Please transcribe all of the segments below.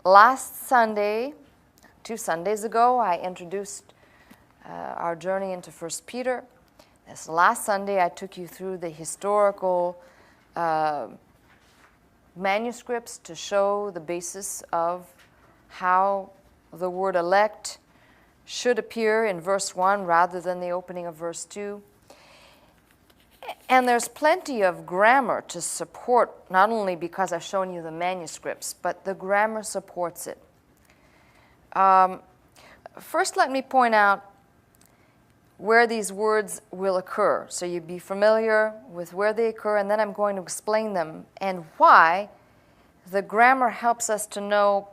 Last Sunday, 2 Sundays ago, I introduced our journey into 1 Peter. This last Sunday, I took you through the historical manuscripts to show the basis of how the word elect should appear in verse 1 rather than the opening of verse 2. And there's plenty of grammar to support, not only because I've shown you the manuscripts, but the grammar supports it. First, let me point out where these words will occur, so you'd be familiar with where they occur, and then I'm going to explain them and why the grammar helps us to know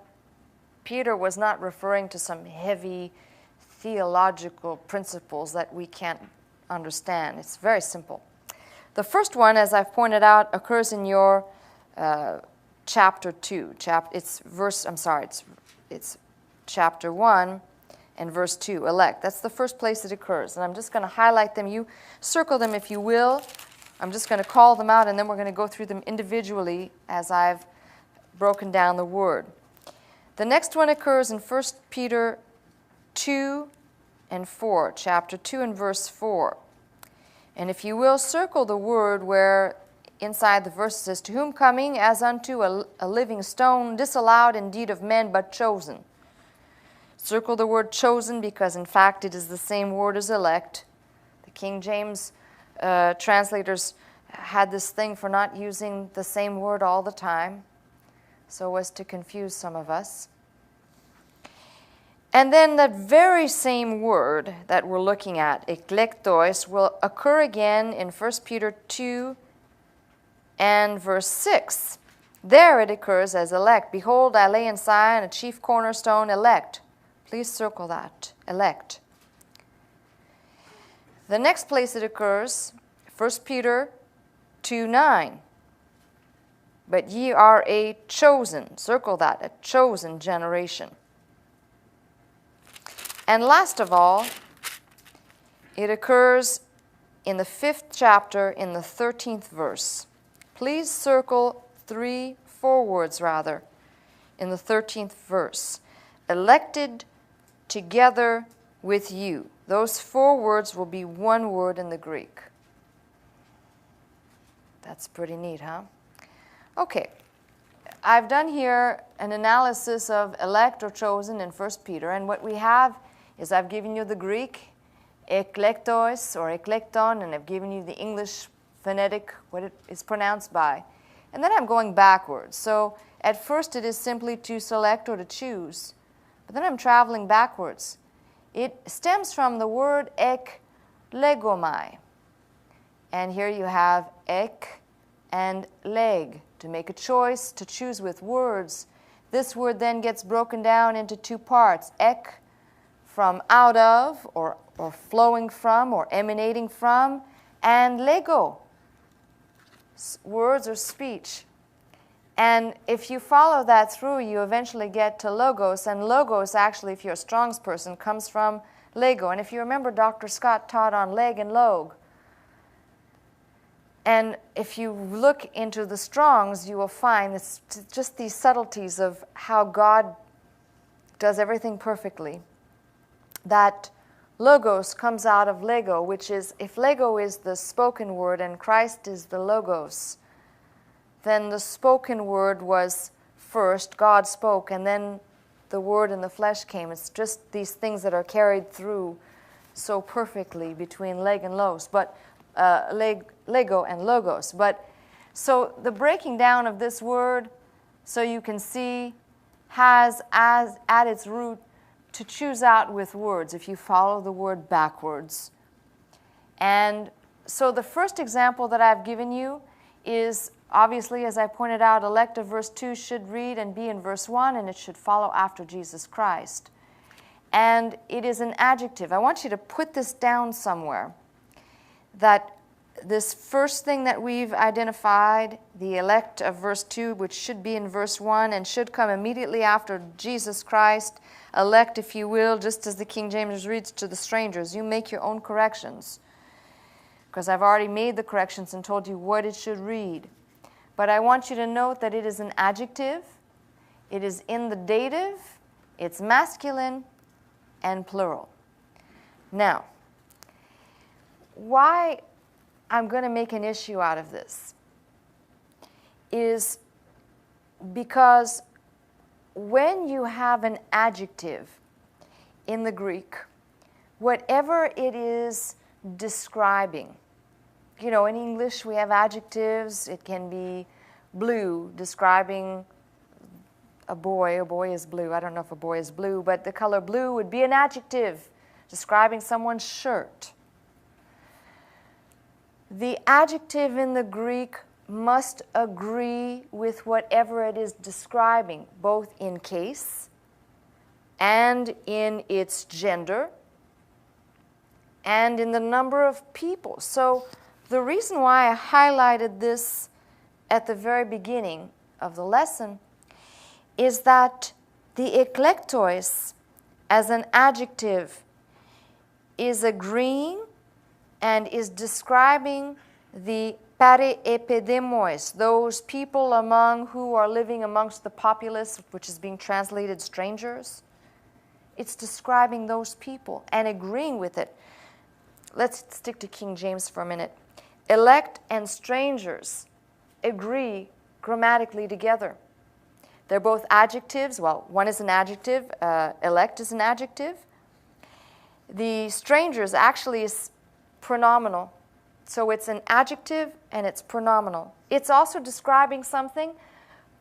Peter was not referring to some heavy theological principles that we can't understand. It's very simple. The first one, as I've pointed out, occurs in your chapter 2. It's chapter 1 and verse 2, elect. That's the first place it occurs. And I'm just going to highlight them. You circle them if you will. I'm just going to call them out, and then we're going to go through them individually as I've broken down the word. The next one occurs in 1 Peter 2 and 4, chapter 2 and verse 4. And if you will, circle the word where inside the verse it says, to whom coming as unto a living stone, disallowed indeed of men, but chosen. Circle the word chosen because, in fact, it is the same word as elect. The King James translators had this thing for not using the same word all the time, so as to confuse some of us. And then that very same word that we're looking at, eklektos, will occur again in 1 Peter 2 and verse 6. There it occurs as elect. Behold, I lay in Zion a chief cornerstone, elect. Please circle that, elect. The next place it occurs, 1 Peter 2:9. But ye are a chosen, circle that, a chosen generation. And last of all, it occurs in the 5th chapter, in the 13th verse. Please circle 4 words rather, in the 13th verse. Elected together with you. Those 4 words will be one word in the Greek. That's pretty neat, huh? Okay. I've done here an analysis of elect or chosen in 1 Peter, and what we have is I've given you the Greek, eklektos or eklekton, and I've given you the English phonetic, what it is pronounced by. And then I'm going backwards. So at first it is simply to select or to choose. But then I'm traveling backwards. It stems from the word eklegomai. And here you have ek and leg, to make a choice, to choose with words. This word then gets broken down into 2 parts. Ek, from out of, or flowing from, or emanating from, and lego, words or speech. And if you follow that through, you eventually get to logos, and logos actually, if you're a Strong's person, comes from lego. And if you remember, Dr. Scott taught on leg and log. And if you look into the Strong's, you will find it's just these subtleties of how God does everything perfectly. That logos comes out of lego, which is, if lego is the spoken word and Christ is the logos, then the spoken word was first, God spoke, and then the word in the flesh came. It's just these things that are carried through so perfectly between leg and logos, but lego and logos. But so the breaking down of this word, so you can see, has as at its root to choose out with words if you follow the word backwards. And so the first example that I've given you is, obviously, as I pointed out, elect of verse 2 should read and be in verse 1, and it should follow after Jesus Christ. And it is an adjective. I want you to put this down somewhere, that this first thing that we've identified, the elect of verse 2, which should be in verse 1 and should come immediately after Jesus Christ, elect, if you will, just as the King James reads to the strangers. You make your own corrections, because I've already made the corrections and told you what it should read. But I want you to note that it is an adjective. It is in the dative, it's masculine and plural. Now, why I'm going to make an issue out of this is because when you have an adjective in the Greek, whatever it is describing, you know, in English we have adjectives. It can be blue, describing a boy. A boy is blue. I don't know if a boy is blue, but the color blue would be an adjective describing someone's shirt. The adjective in the Greek must agree with whatever it is describing, both in case and in its gender and in the number of people. So the reason why I highlighted this at the very beginning of the lesson is that the eklektois as an adjective is agreeing and is describing the periepidemos, those people among who are living amongst the populace, which is being translated strangers. It's describing those people and agreeing with it. Let's stick to King James for a minute. Elect and strangers agree grammatically together. They're both adjectives. Well, one is an adjective. Elect is an adjective. The strangers actually is pronominal. So it's an adjective and it's pronominal. It's also describing something,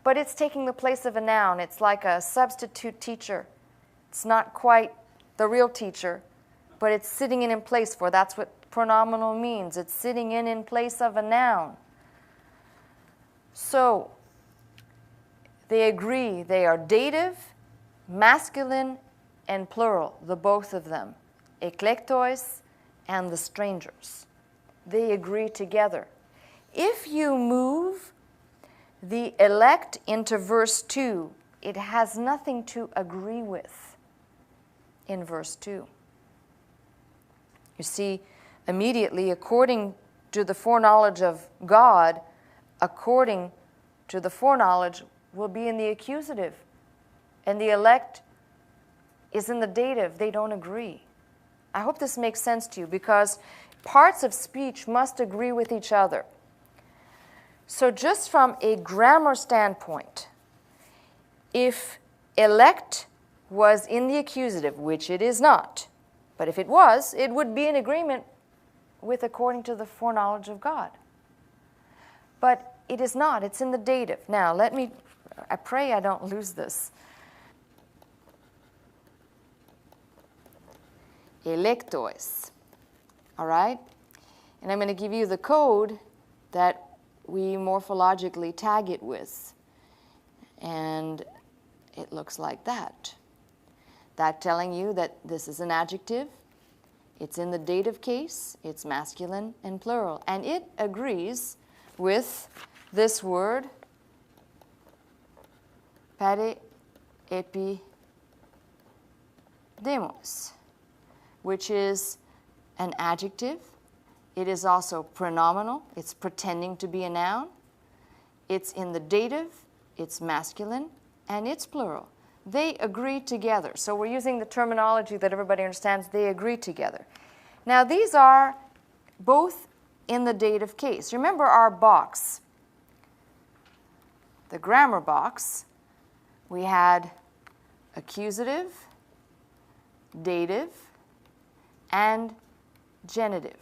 but it's taking the place of a noun. It's like a substitute teacher. It's not quite the real teacher, but it's sitting in place for. That's what pronominal means. It's sitting in place of a noun. So they agree. They are dative, masculine, and plural, the both of them. Eklektois and the strangers. They agree together. If you move the elect into verse 2, it has nothing to agree with in verse 2. You see, immediately, according to the foreknowledge of God, according to the foreknowledge will be in the accusative. And the elect is in the dative. They don't agree. I hope this makes sense to you, because parts of speech must agree with each other. So just from a grammar standpoint, if elect was in the accusative, which it is not, but if it was, it would be in agreement with according to the foreknowledge of God. But it is not. It's in the dative. Now, I pray I don't lose this. Electois. All right? And I'm going to give you the code that we morphologically tag it with. And it looks like that. That telling you that this is an adjective. It's in the dative case. It's masculine and plural. And it agrees with this word, periepidemos, which is an adjective. It is also pronominal. It's pretending to be a noun. It's in the dative. It's masculine. And it's plural. They agree together. So we're using the terminology that everybody understands. They agree together. Now, these are both in the dative case. Remember our box, the grammar box. We had accusative, dative, and genitive.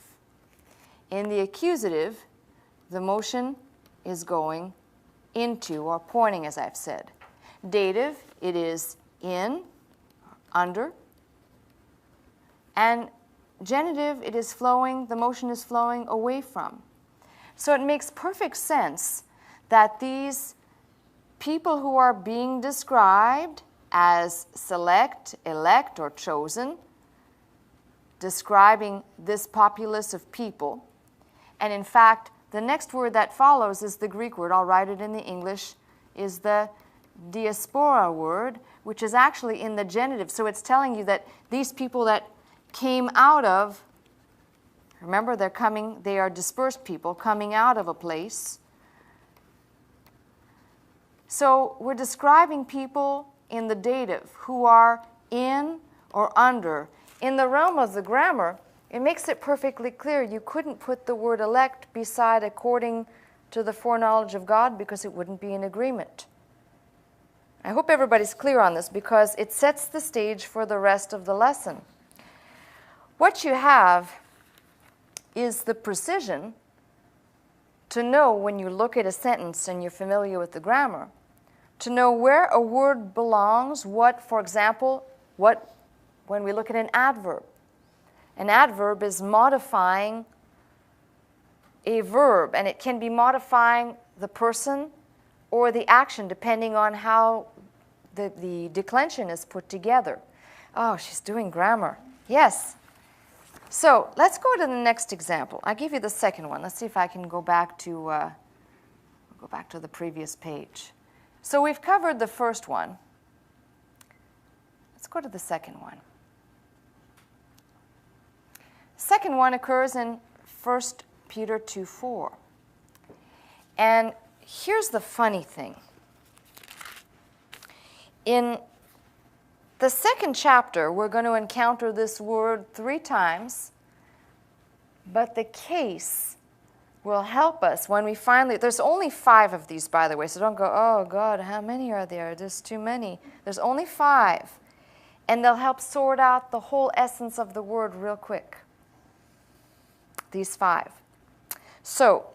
In the accusative, the motion is going into or pointing, as I've said. Dative, it is in, under. And genitive, it is flowing, the motion is flowing away from. So it makes perfect sense that these people who are being described as select, elect, or chosen, describing this populace of people. And in fact, the next word that follows is the Greek word. I'll write it in the English, is the diaspora word, which is actually in the genitive. So it's telling you that these people that came out of, remember they are dispersed people coming out of a place. So we're describing people in the dative who are in or under. In the realm of the grammar, it makes it perfectly clear you couldn't put the word elect beside according to the foreknowledge of God because it wouldn't be in agreement. I hope everybody's clear on this because it sets the stage for the rest of the lesson. What you have is the precision to know when you look at a sentence and you're familiar with the grammar, to know where a word belongs, what, for example, when we look at an adverb. An adverb is modifying a verb, and it can be modifying the person or the action depending on how the declension is put together. Oh, she's doing grammar. Yes. So let's go to the next example. I gave you the second one. Let's see if I can go back to the previous page. So we've covered the first one. Let's go to the second one. Second one occurs in 1 Peter 2:4. And here's the funny thing. In the second chapter, we're going to encounter this word 3 times, but the case will help us when we finally, there's only 5 of these, by the way, so don't go, oh God, how many are there? There's too many. There's only 5, and they'll help sort out the whole essence of the word real quick. These 5. So,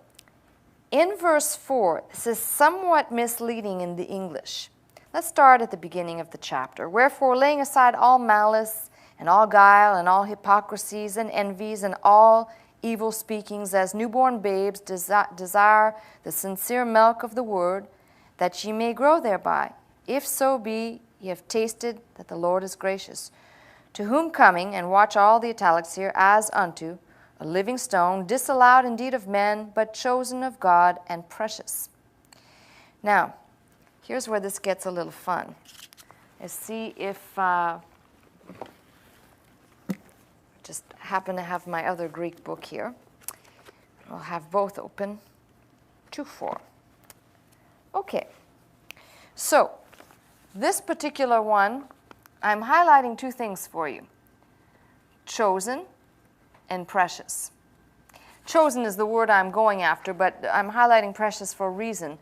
in verse 4, this is somewhat misleading in the English. Let's start at the beginning of the chapter. Wherefore, laying aside all malice and all guile and all hypocrisies and envies and all evil speakings, as newborn babes desire the sincere milk of the word, that ye may grow thereby, if so be ye have tasted that the Lord is gracious. To whom coming, and watch all the italics here, as unto a living stone, disallowed indeed of men, but chosen of God and precious. Now, here's where this gets a little fun. Let's see if just happen to have my other Greek book here. I'll have both open. 2:4. Okay. So, this particular one, I'm highlighting 2 things for you. Chosen and precious. Chosen is the word I'm going after, but I'm highlighting precious for a reason.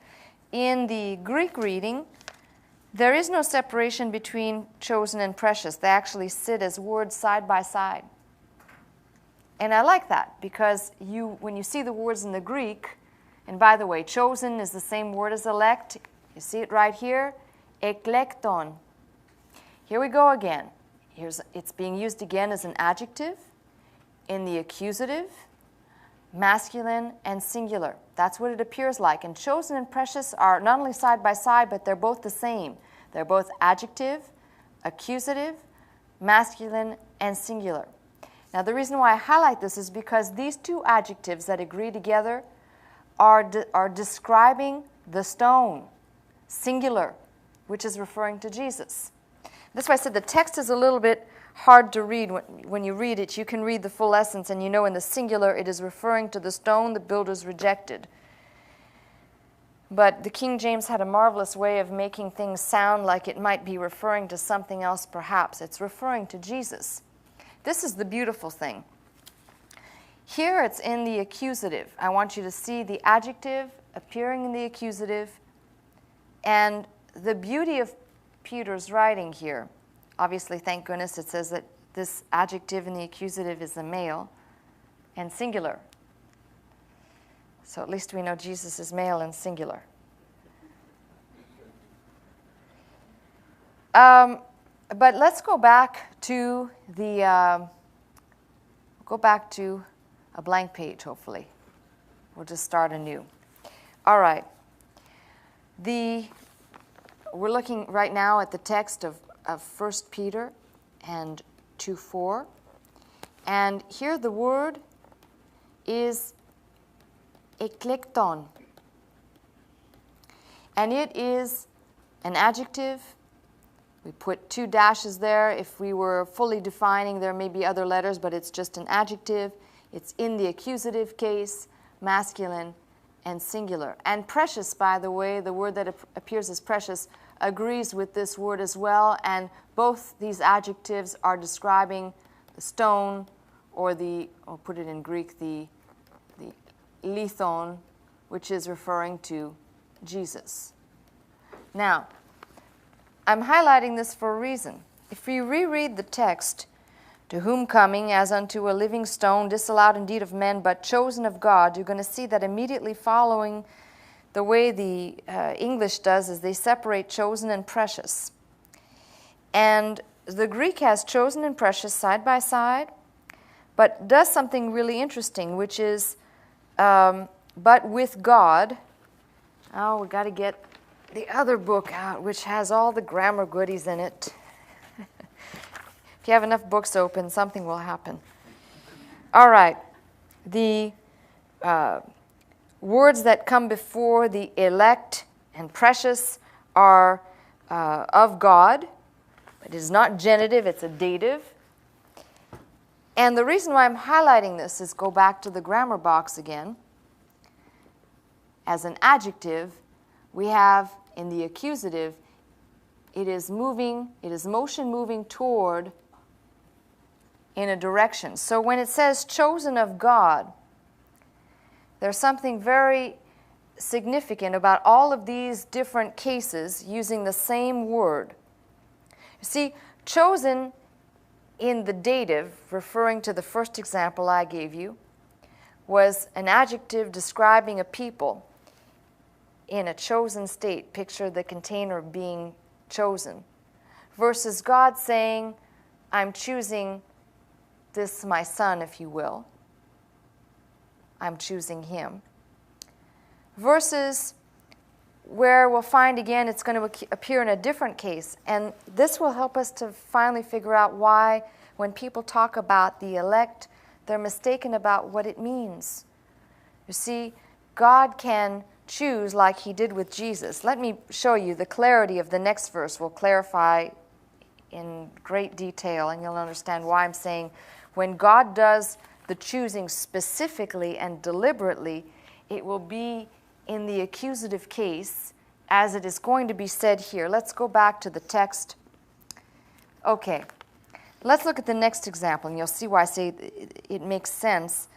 In the Greek reading, there is no separation between chosen and precious. They actually sit as words side by side. And I like that because when you see the words in the Greek, and by the way, chosen is the same word as elect. You see it right here, eklekton. Here we go again. It's being used again as an adjective in the accusative, masculine, and singular. That's what it appears like. And chosen and precious are not only side by side, but they're both the same. They're both adjective, accusative, masculine, and singular. Now, the reason why I highlight this is because these 2 adjectives that agree together are describing the stone, singular, which is referring to Jesus. That's why I said the text is a little bit hard to read. When you read it, you can read the full essence, and you know in the singular it is referring to the stone the builders rejected. But the King James had a marvelous way of making things sound like it might be referring to something else perhaps. It's referring to Jesus. This is the beautiful thing. Here it's in the accusative. I want you to see the adjective appearing in the accusative, and the beauty of Peter's writing here. Obviously, thank goodness it says that this adjective in the accusative is a male and singular. So at least we know Jesus is male and singular. But let's go back to a blank page, hopefully. We'll just start anew. All right. We're looking right now at the text of 1 Peter and 2:4. And here the word is eklekton. And it is an adjective. We put 2 dashes there. If we were fully defining, there may be other letters, but it's just an adjective. It's in the accusative case, masculine and singular. And precious, by the way, the word that appears as precious, agrees with this word as well. And both these adjectives are describing the stone, or I'll put it in Greek, the lithon, which is referring to Jesus. Now, I'm highlighting this for a reason. If we reread the text, to whom coming as unto a living stone, disallowed indeed of men, but chosen of God, you're going to see that immediately following the way the English does is they separate chosen and precious. And the Greek has chosen and precious side by side, but does something really interesting, which is, but with God. Oh, we got to get the other book out, which has all the grammar goodies in it. If you have enough books open, something will happen. All right. The words that come before the elect and precious are of God. It is not genitive, it's a dative. And the reason why I'm highlighting this is go back to the grammar box again. As an adjective, we have in the accusative, it is motion moving toward in a direction. So when it says chosen of God, there's something very significant about all of these different cases using the same word. You see, chosen in the dative, referring to the first example I gave you, was an adjective describing a people in a chosen state. Picture the container being chosen. Versus God saying, I'm choosing this my son, if you will. I'm choosing him. Versus where we'll find again it's going to appear in a different case. And this will help us to finally figure out why when people talk about the elect, they're mistaken about what it means. You see, God can choose like he did with Jesus. Let me show you the clarity of the next verse will clarify in great detail, and you'll understand why I'm saying when God does the choosing specifically and deliberately, it will be in the accusative case as it is going to be said here. Let's go back to the text. Okay, let's look at the next example, and you'll see why I say it makes sense,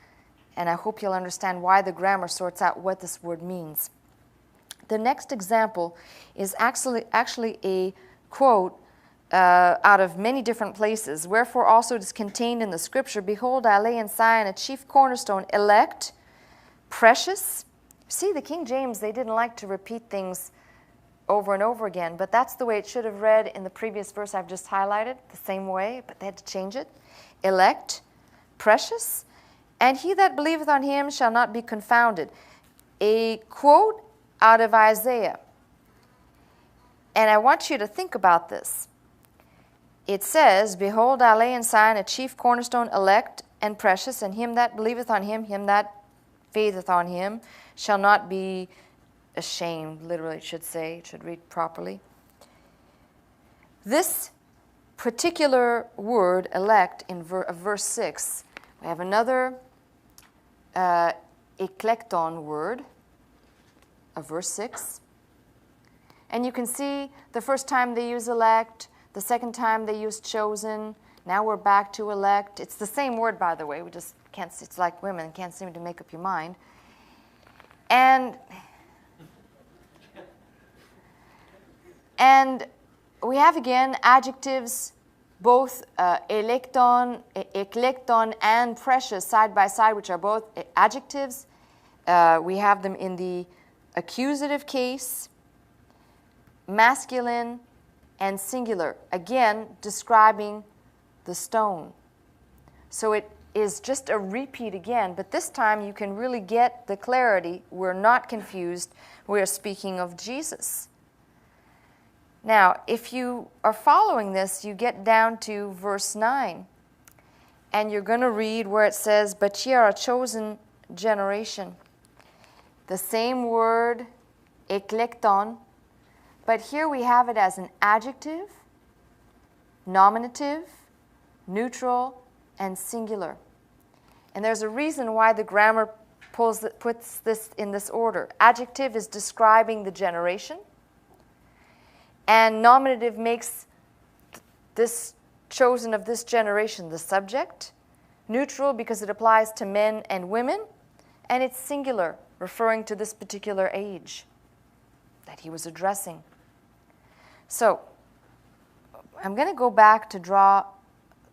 and I hope you'll understand why the grammar sorts out what this word means. The next example is actually a quote out of many different places. Wherefore also it is contained in the scripture, behold, I lay in Zion a chief cornerstone, elect, precious. See, the King James, they didn't like to repeat things over and over again, but that's the way it should have read in the previous verse I've just highlighted, the same way, but they had to change it. Elect, precious, and he that believeth on him shall not be confounded. A quote out of Isaiah. And I want you to think about this. It says, behold, I lay in Zion a chief cornerstone, elect and precious, and him that believeth on him, him that faitheth on him, shall not be ashamed. Literally, it should say, it should read properly. This particular word, elect, in verse 6, we have another eklekton word of verse 6. And you can see the first time they use elect, the second time they use chosen. Now we're back to elect. It's the same word, by the way. We just can't, it's like women, can't seem to make up your mind. And we have again adjectives, both eklekton and precious side by side, which are both adjectives. We have them in the accusative case, masculine and singular, again describing the stone. So it is just a repeat again, but this time you can really get the clarity. We're not confused. We're speaking of Jesus. Now, if you are following this, you get down to verse 9, and you're going to read where it says, but ye are a chosen generation. The same word, eklekton, but here we have it as an adjective, nominative, neutral, and singular. And there's a reason why the grammar puts this in this order. Adjective is describing the generation, and nominative makes this chosen of this generation the subject. Neutral because it applies to men and women, and it's singular, referring to this particular age that he was addressing. So, I'm going to go back to draw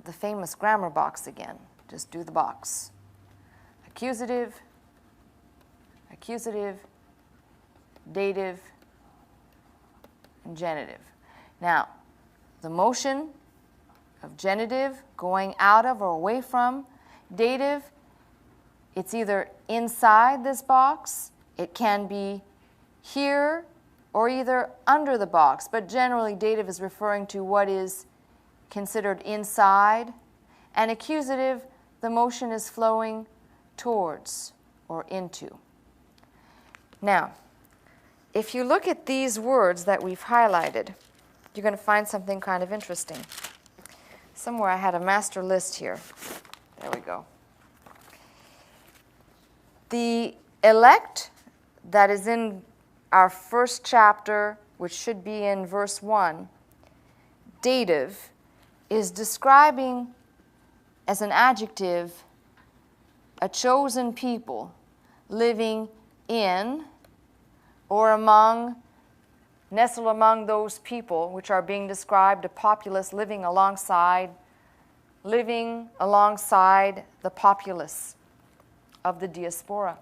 the famous grammar box again. Just do the box. Accusative, accusative, dative, and genitive. Now, the motion of genitive going out of or away from. Dative, it's either inside this box, it can be here, or either under the box. But generally, dative is referring to what is considered inside. And accusative, the motion is flowing towards or into. Now, if you look at these words that we've highlighted, you're going to find something kind of interesting. Somewhere I had a master list here. There we go. The elect that is in our first chapter, which should be in verse 1, dative, is describing as an adjective a chosen people living in or among, nestled among those people which are being described, a populace living alongside the populace of the diaspora.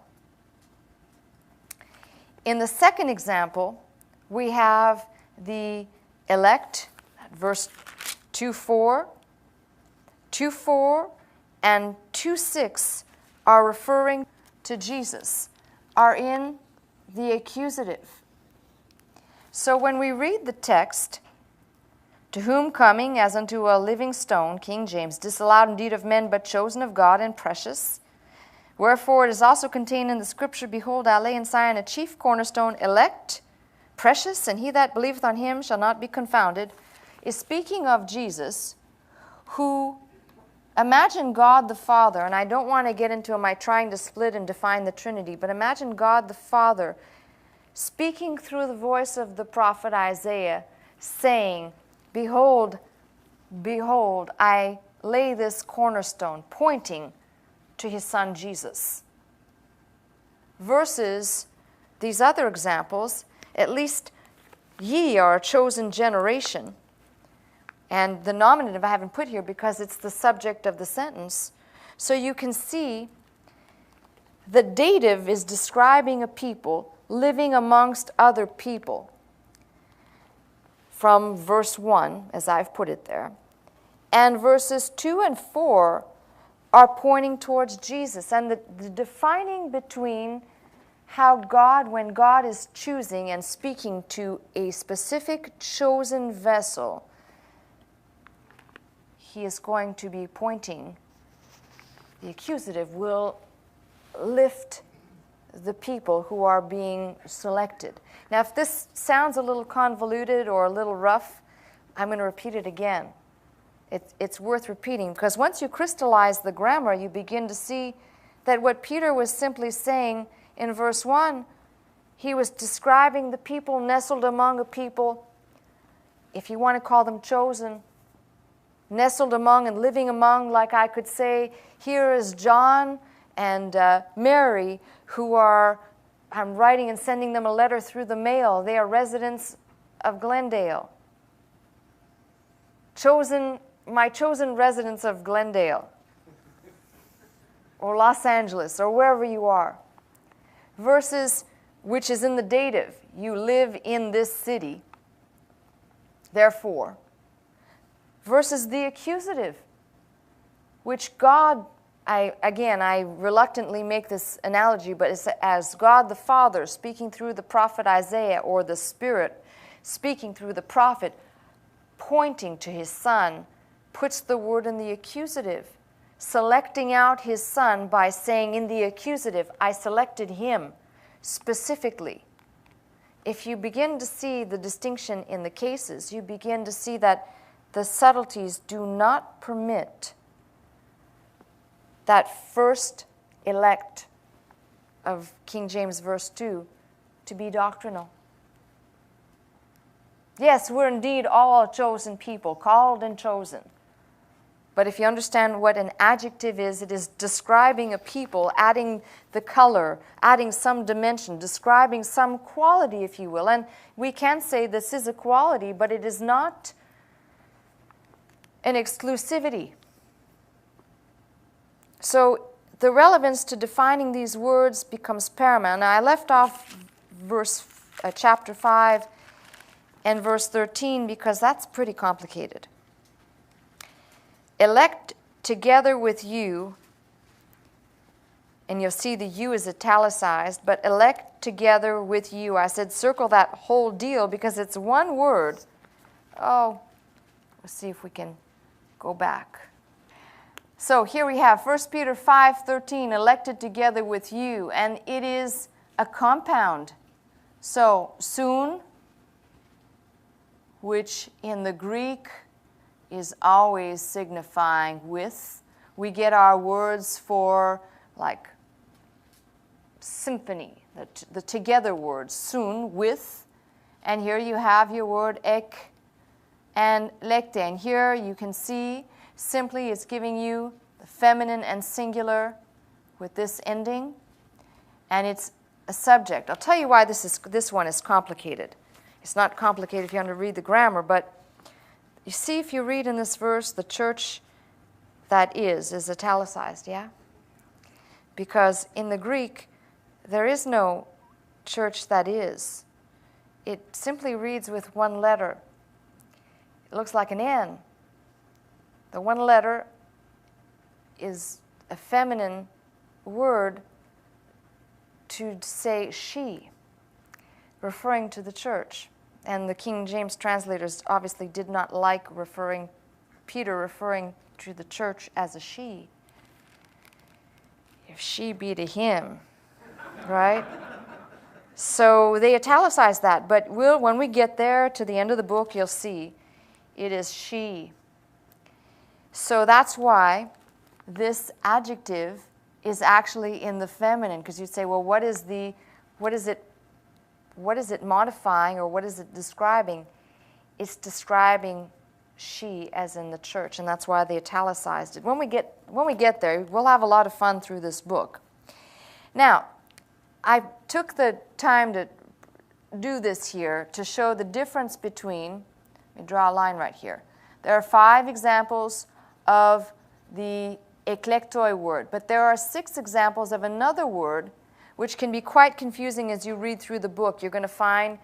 In the second example, we have the elect, verse 2:4. 2:4 and 2:6 are referring to Jesus, are in the accusative. So when we read the text, to whom coming as unto a living stone, King James, disallowed indeed of men, but chosen of God and precious. Wherefore it is also contained in the scripture, behold, I lay in Zion a chief cornerstone, elect, precious, and he that believeth on him shall not be confounded, is speaking of Jesus, who, imagine God the Father, and I don't want to get into my trying to split and define the Trinity, but imagine God the Father speaking through the voice of the prophet Isaiah, saying, behold, behold, I lay this cornerstone, pointing to his son Jesus. Versus these other examples, at least ye are a chosen generation. And the nominative I haven't put here because it's the subject of the sentence. So you can see the dative is describing a people living amongst other people from verse 1, as I've put it there. And verses 2 and 4 are pointing towards Jesus. And the defining between how God, when God is choosing and speaking to a specific chosen vessel, he is going to be pointing, the accusative will lift the people who are being selected. Now, if this sounds a little convoluted or a little rough, I'm going to repeat it again. It's worth repeating, because once you crystallize the grammar, you begin to see that what Peter was simply saying in verse 1, he was describing the people nestled among a people, if you want to call them chosen, nestled among and living among, like I could say, here is John and Mary, who I'm writing and sending them a letter through the mail. They are residents of Glendale. My chosen residents of Glendale, or Los Angeles, or wherever you are. Versus, which is in the dative, you live in this city, therefore. Versus the accusative, which God, I reluctantly make this analogy, but it's as God the Father speaking through the prophet Isaiah, or the Spirit speaking through the prophet, pointing to his Son, puts the word in the accusative, selecting out his Son by saying in the accusative, I selected him specifically. If you begin to see the distinction in the cases, you begin to see that the subtleties do not permit that first elect of King James verse 2 to be doctrinal. Yes, we're indeed all a chosen people, called and chosen. But if you understand what an adjective is, it is describing a people, adding the color, adding some dimension, describing some quality, if you will. And we can say this is a quality, but it is not an exclusivity. So the relevance to defining these words becomes paramount. Now, I left off chapter 5 and verse 13 because that's pretty complicated. Elect together with you, and you'll see the you is italicized, but elect together with you. I said circle that whole deal because it's one word. Oh, let's see if we can go back. So here we have 1 Peter 5:13, elected together with you, and it is a compound. So soon, which in the Greek is always signifying with. We get our words for like symphony, the together words, soon, with. And here you have your word ek and lekte. And here you can see simply it's giving you the feminine and singular with this ending. And it's a subject. I'll tell you why this one is complicated. It's not complicated if you want to read the grammar, but you see, if you read in this verse, the church that is italicized, yeah? Because in the Greek, there is no church that is. It simply reads with one letter. It looks like an N. The one letter is a feminine word to say she, referring to the church. And the King James translators obviously did not like Peter referring to the church as a she. If she be to him, right? So they italicized that. But when we get there to the end of the book, you'll see it is she. So that's why this adjective is actually in the feminine. Because you'd say, well, what is it modifying or what is it describing? It's describing she as in the church, and that's why they italicized it. When we get there, we'll have a lot of fun through this book. Now, I took the time to do this here to show the difference between, let me draw a line right here. There are 5 examples of the eklektoi word, but there are 6 examples of another word which can be quite confusing as you read through the book. You're going to find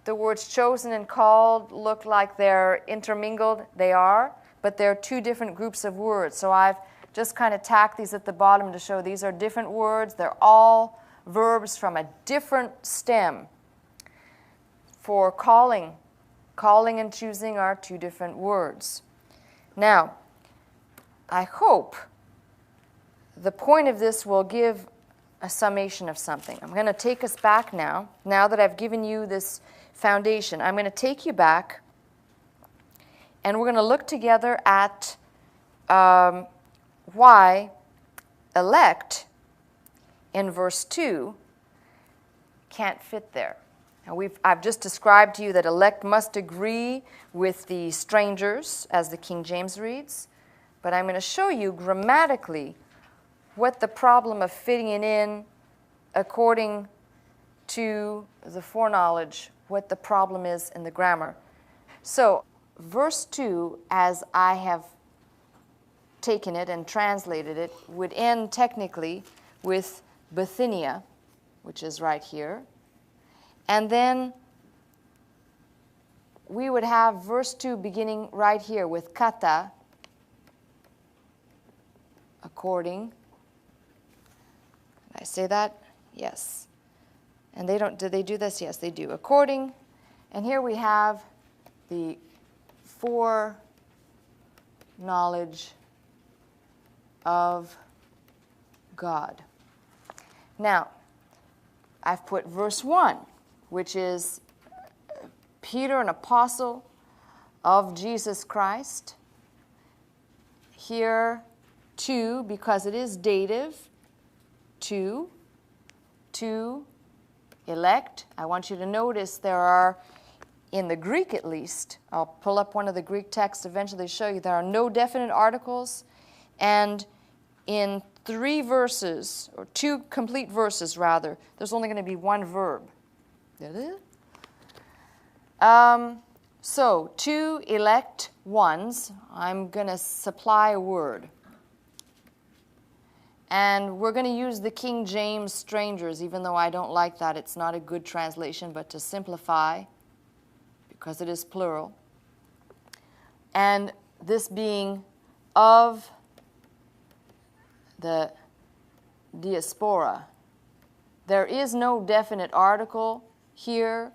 the words chosen and called look like they're intermingled. They are, but they're 2 different groups of words. So I've just kind of tacked these at the bottom to show these are different words. They're all verbs from a different stem. For calling and choosing are 2 different words. Now, I hope the point of this will give a summation of something. I'm going to take us back now that I've given you this foundation. I'm going to take you back, and we're going to look together at why elect in verse 2 can't fit there. Now I've just described to you that elect must agree with the strangers, as the King James reads, but I'm going to show you grammatically what the problem of fitting it in according to the foreknowledge, what the problem is in the grammar. So, verse 2, as I have taken it and translated it, would end technically with Bithynia, which is right here. And then we would have verse 2 beginning right here with kata, according. Did I say that? Yes. And they don't, do they do this? Yes, they do. According. And here we have the foreknowledge of God. Now, I've put verse 1, which is Peter, an apostle of Jesus Christ. Here, 2, because it is dative, 2. to elect. I want you to notice there are, in the Greek at least, I'll pull up one of the Greek texts eventually to show you, there are no definite articles, and in 3 verses, or 2 complete verses rather, there's only going to be 1 verb. So, to elect ones, I'm going to supply a word. And we're going to use the King James strangers, even though I don't like that. It's not a good translation, but to simplify, because it is plural. And this being of the diaspora. There is no definite article here.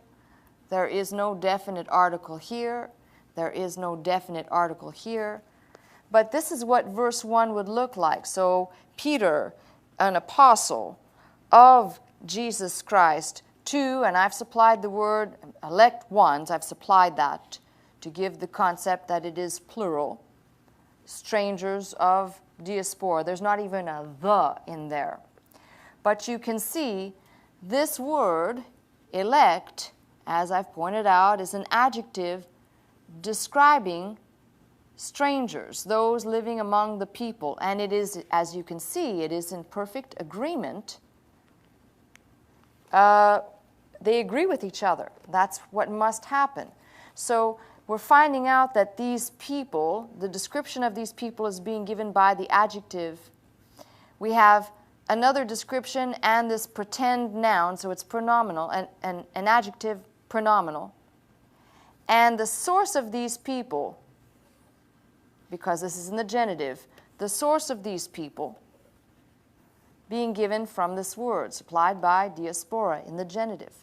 There is no definite article here. There is no definite article here. But this is what verse 1 would look like. So Peter, an apostle of Jesus Christ, to, and I've supplied the word elect ones, I've supplied that to give the concept that it is plural, strangers of diaspora. There's not even a the in there. But you can see this word, elect, as I've pointed out, is an adjective describing strangers, those living among the people. And it is, as you can see, it is in perfect agreement. They agree with each other. That's what must happen. So we're finding out that these people, the description of these people is being given by the adjective. We have another description and this pretend noun, so it's pronominal, an adjective pronominal. And the source of these people, because this is in the genitive, the source of these people being given from this word, supplied by diaspora in the genitive.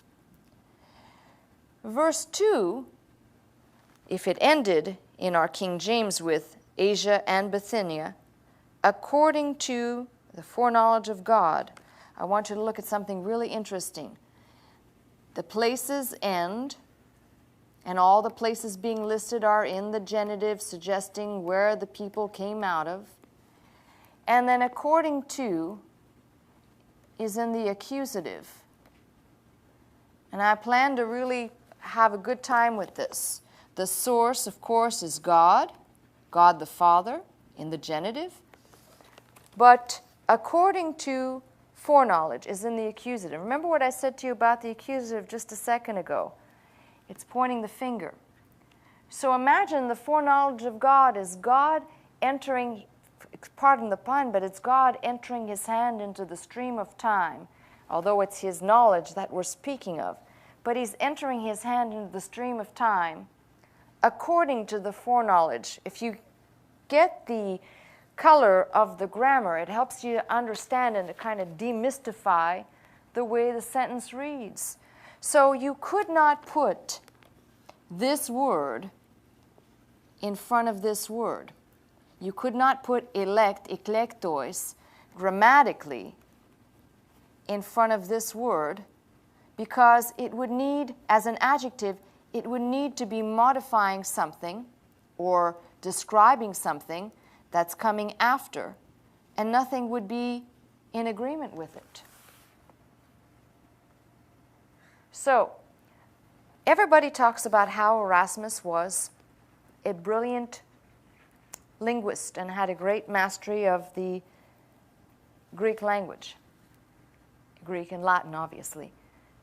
Verse 2, if it ended in our King James with Asia and Bithynia, according to the foreknowledge of God, I want you to look at something really interesting. The places end, and all the places being listed are in the genitive, suggesting where the people came out of. And then according to is in the accusative. And I plan to really have a good time with this. The source, of course, is God, God the Father, in the genitive. But according to foreknowledge is in the accusative. Remember what I said to you about the accusative just a second ago? It's pointing the finger. So imagine the foreknowledge of God is God entering, pardon the pun, but it's God entering his hand into the stream of time, although it's his knowledge that we're speaking of. But he's entering his hand into the stream of time according to the foreknowledge. If you get the color of the grammar, it helps you to understand and to kind of demystify the way the sentence reads. So you could not put this word in front of this word. You could not put elect, eklektois, grammatically in front of this word, because it would need, as an adjective, it would need to be modifying something or describing something that's coming after, and nothing would be in agreement with it. So, everybody talks about how Erasmus was a brilliant linguist and had a great mastery of the Greek language. Greek and Latin, obviously.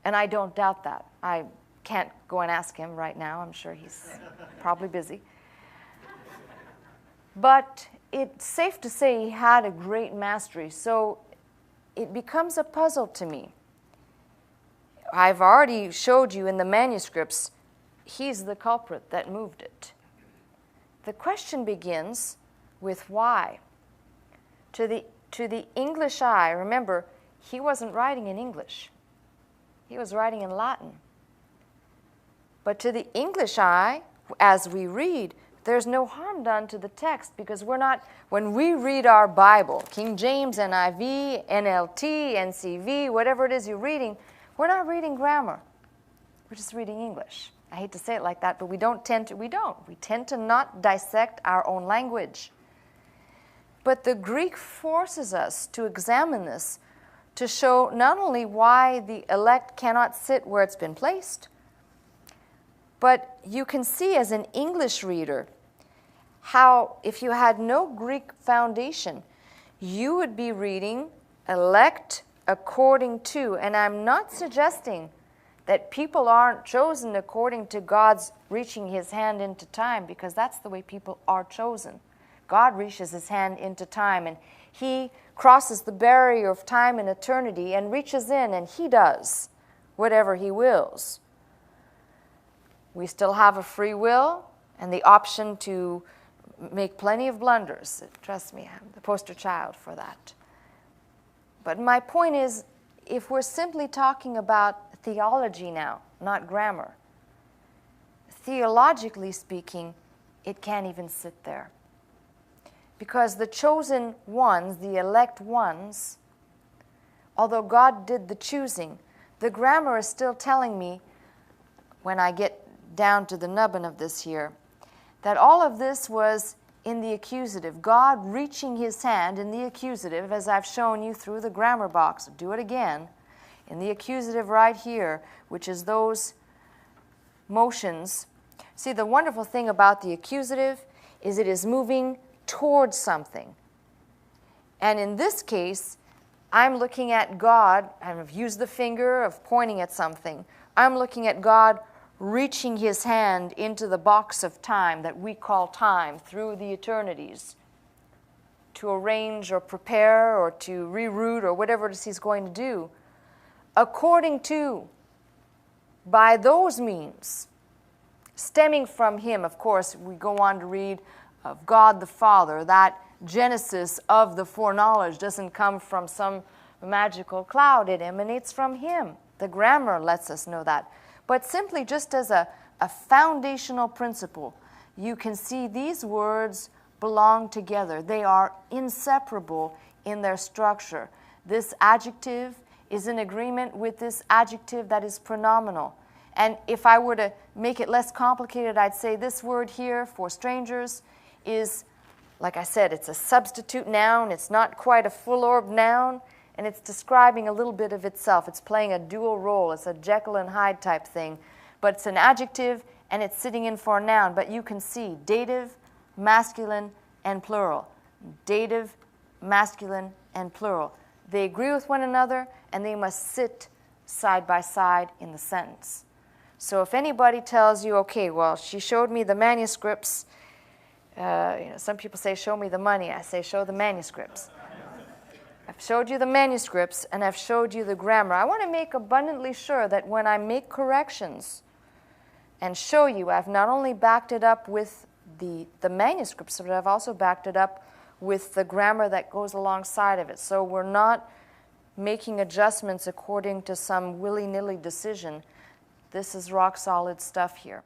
And I don't doubt that. I can't go and ask him right now. I'm sure he's probably busy. But it's safe to say he had a great mastery. So it becomes a puzzle to me. I've already showed you in the manuscripts, he's the culprit that moved it. The question begins with why. To the English eye, remember, he wasn't writing in English. He was writing in Latin. But to the English eye, as we read, there's no harm done to the text, because we're not, when we read our Bible, King James, NIV, NLT, NCV, whatever it is you're reading, we're not reading grammar. We're just reading English. I hate to say it like that, but we tend to not dissect our own language. But the Greek forces us to examine this, to show not only why the elect cannot sit where it's been placed, but you can see as an English reader how if you had no Greek foundation, you would be reading elect according to, and I'm not suggesting that people aren't chosen according to God's reaching his hand into time, because that's the way people are chosen. God reaches his hand into time, and he crosses the barrier of time and eternity and reaches in, and he does whatever he wills. We still have a free will and the option to make plenty of blunders. Trust me, I'm the poster child for that. But my point is, if we're simply talking about theology now, not grammar, theologically speaking, it can't even sit there. Because the chosen ones, the elect ones, although God did the choosing, the grammar is still telling me, when I get down to the nubbin of this here, that all of this was in the accusative. God reaching his hand in the accusative, as I've shown you through the grammar box. Do it again. In the accusative right here, which is those motions. See, the wonderful thing about the accusative is it is moving towards something. And in this case, I'm looking at God, I've used the finger of pointing at something. I'm looking at God reaching his hand into the box of time that we call time through the eternities to arrange or prepare or to reroute or whatever it is he's going to do, according to, by those means, stemming from him. Of course, we go on to read of God the Father. That genesis of the foreknowledge doesn't come from some magical cloud. It emanates from him. The grammar lets us know that. But simply just as a foundational principle, you can see these words belong together. They are inseparable in their structure. This adjective is in agreement with this adjective that is pronominal. And if I were to make it less complicated, I'd say this word here for strangers is, like I said, it's a substitute noun. It's not quite a full-orbed noun, and it's describing a little bit of itself. It's playing a dual role. It's a Jekyll and Hyde type thing. But it's an adjective, and it's sitting in for a noun. But you can see dative, masculine, and plural. Dative, masculine, and plural. They agree with one another, and they must sit side by side in the sentence. So if anybody tells you, okay, well, she showed me the manuscripts. Some people say, show me the money. I say, show the manuscripts. I've showed you the manuscripts, and I've showed you the grammar. I want to make abundantly sure that when I make corrections and show you, I've not only backed it up with the manuscripts, but I've also backed it up with the grammar that goes alongside of it. So we're not making adjustments according to some willy-nilly decision. This is rock-solid stuff here.